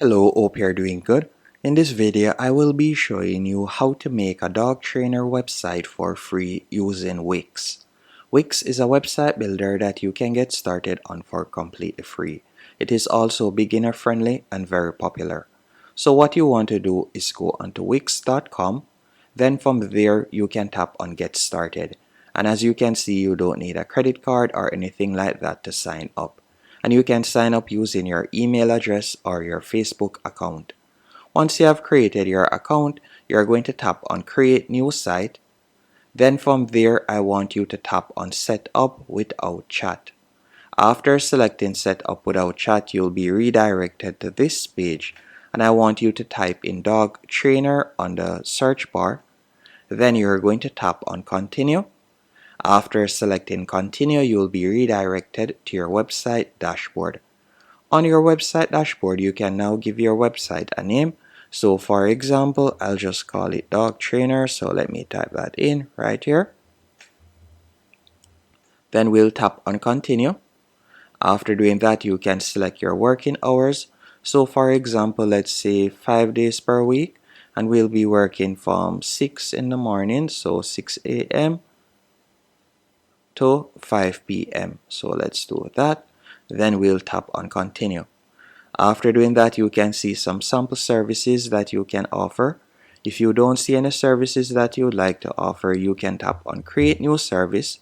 Hello, hope you're doing good. In this video, I will be showing you how to make a dog trainer website for free using Wix. Wix is a website builder that you can get started on for completely free. It is also beginner friendly and very popular. So what you want to do is go onto wix.com. Then from there, you can tap on get started. And as you can see, you don't need a credit card or anything like that to sign up. And you can sign up using your email address or your Facebook account. Once you have created your account, you're going to tap on create new site. Then from there, I want you to tap on set up without chat. After selecting set up without chat, you'll be redirected to this page, and I want you to type in dog trainer on the search bar. Then you're going to tap on continue. After selecting continue, you'll be redirected to your website dashboard. On your website dashboard, you can now give your website a name. So for example, I'll just call it dog trainer. So let me type that in right here. Then we'll tap on continue. After doing that, you can select your working hours. So for example, let's say 5 days per week, and we'll be working from 6 in the morning, so 6 a.m. to 5 p.m. So let's do that. Then we'll tap on continue. After doing that, you can see some sample services that you can offer. If you don't see any services that you would like to offer, you can tap on create new service,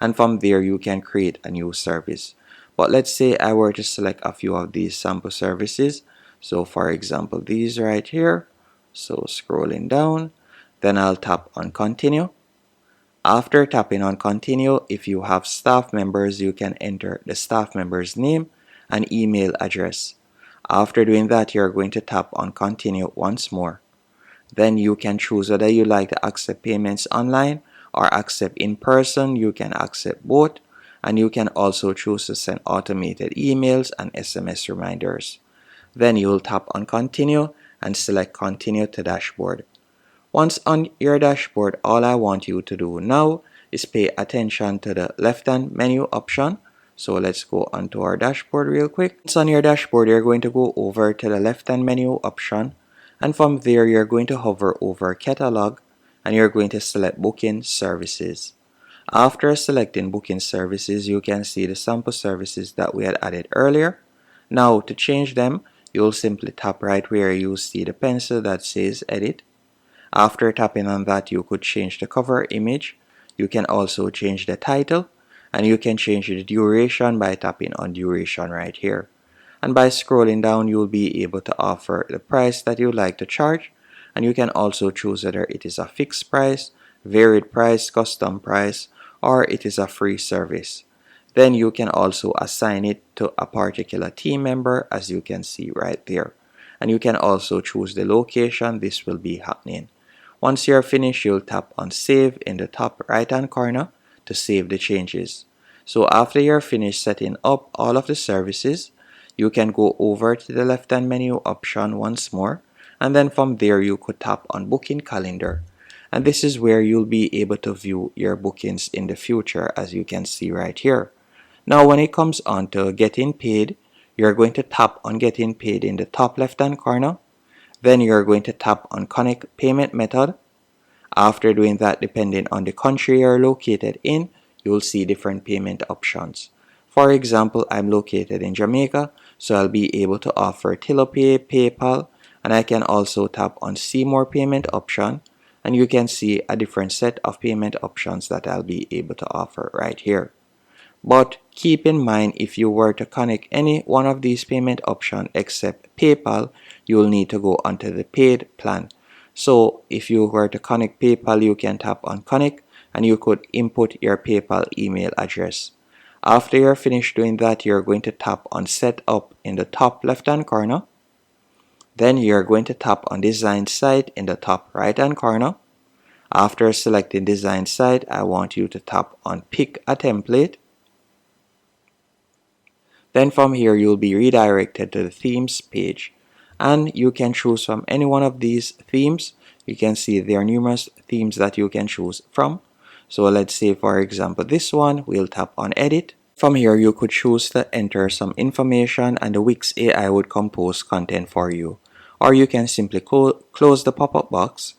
and from there you can create a new service. But let's say I were to select a few of these sample services. So for example, these right here. So scrolling down, then I'll tap on continue. After tapping on continue, if you have staff members, you can enter the staff member's name and email address. After doing that, you're going to tap on continue once more. Then you can choose whether you like to accept payments online or accept in person. You can accept both, and you can also choose to send automated emails and SMS reminders. Then you'll tap on continue and select continue to dashboard. Once on your dashboard, all I want you to do now is pay attention to the left-hand menu option. So let's go onto our dashboard real quick. Once on your dashboard, you're going to go over to the left-hand menu option, and from there you're going to hover over catalog, and you're going to select booking services. After selecting booking services, you can see the sample services that we had added earlier. Now to change them, you'll simply tap right where you see the pencil that says edit. After tapping on that, you could change the cover image. You can also change the title, and you can change the duration by tapping on duration right here. And by scrolling down, you'll be able to offer the price that you'd like to charge, and you can also choose whether it is a fixed price, varied price, custom price, or it is a free service. Then you can also assign it to a particular team member, as you can see right there. And you can also choose the location this will be happening. Once you're finished, you'll tap on save in the top right hand corner to save the changes. So after you're finished setting up all of the services, you can go over to the left hand menu option once more, and then from there you could tap on booking calendar, and this is where you'll be able to view your bookings in the future, as you can see right here. Now when it comes on to getting paid, you're going to tap on getting paid in the top left hand corner. Then you're going to tap on connect payment method. After doing that, depending on the country you're located in, you'll see different payment options. For example, I'm located in Jamaica, so I'll be able to offer TiloPay, PayPal, and I can also tap on see more payment option, and you can see a different set of payment options that I'll be able to offer right here. But keep in mind, if you were to connect any one of these payment options except PayPal, you'll need to go onto the paid plan. So if you were to connect PayPal, you can tap on connect, and you could input your PayPal email address. After you're finished doing that, you're going to tap on set up in the top left hand corner. Then you're going to tap on design site in the top right hand corner. After selecting design site, I want you to tap on pick a template. Then from here, you'll be redirected to the themes page, and you can choose from any one of these themes. You can see there are numerous themes that you can choose from. So let's say, for example, this one, we'll tap on edit. From here, you could choose to enter some information and the Wix AI would compose content for you. Or you can simply close the pop-up box,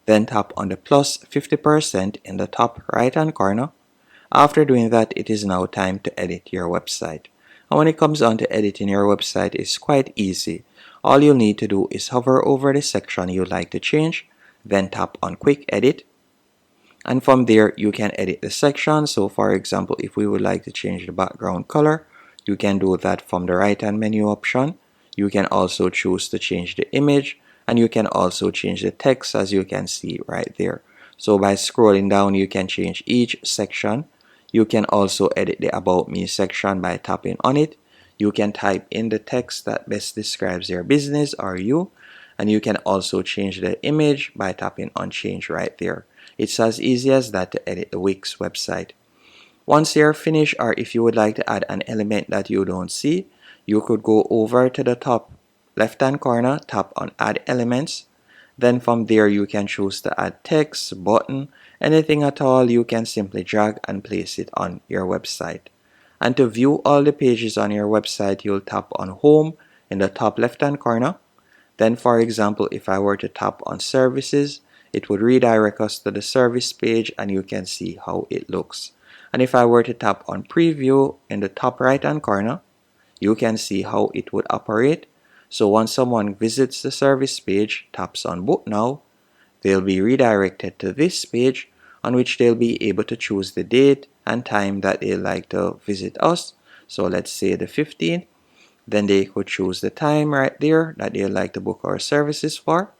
then tap on the plus 50% in the top right hand corner. After doing that, it is now time to edit your website. And when it comes on to editing your website, it's quite easy. All you'll need to do is hover over the section you'd like to change, then tap on quick edit. And from there, you can edit the section. So for example, if we would like to change the background color, you can do that from the right hand menu option. You can also choose to change the image, and you can also change the text, as you can see right there. So by scrolling down, you can change each section. You can also edit the About Me section by tapping on it. You can type in the text that best describes your business or you, and you can also change the image by tapping on change right there. It's as easy as that to edit the Wix website. Once you're finished, or if you would like to add an element that you don't see, you could go over to the top left hand corner, tap on add elements. Then from there you can choose to add text, button, anything at all. You can simply drag and place it on your website. And to view all the pages on your website, you'll tap on home in the top left hand corner. Then for example, if I were to tap on services, it would redirect us to the service page and you can see how it looks. And if I were to tap on preview in the top right hand corner, you can see how it would operate. So once someone visits the service page, taps on book now, they'll be redirected to this page on which they'll be able to choose the date and time that they like to visit us. So let's say the 15th. Then they could choose the time right there that they like to book our services for.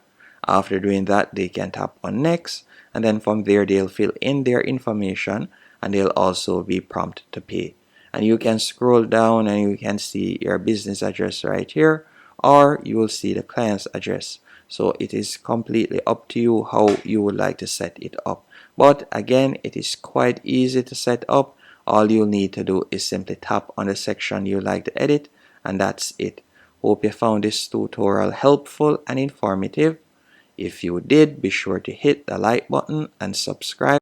After doing that, they can tap on next, and then from there they'll fill in their information and they'll also be prompted to pay. And you can scroll down and you can see your business address right here, or you will see the client's address. So it is completely up to you how you would like to set it up. But again, it is quite easy to set up. All you'll need to do is simply tap on the section you like to edit, and that's it. Hope you found this tutorial helpful and informative. If you did, be sure to hit the like button and subscribe.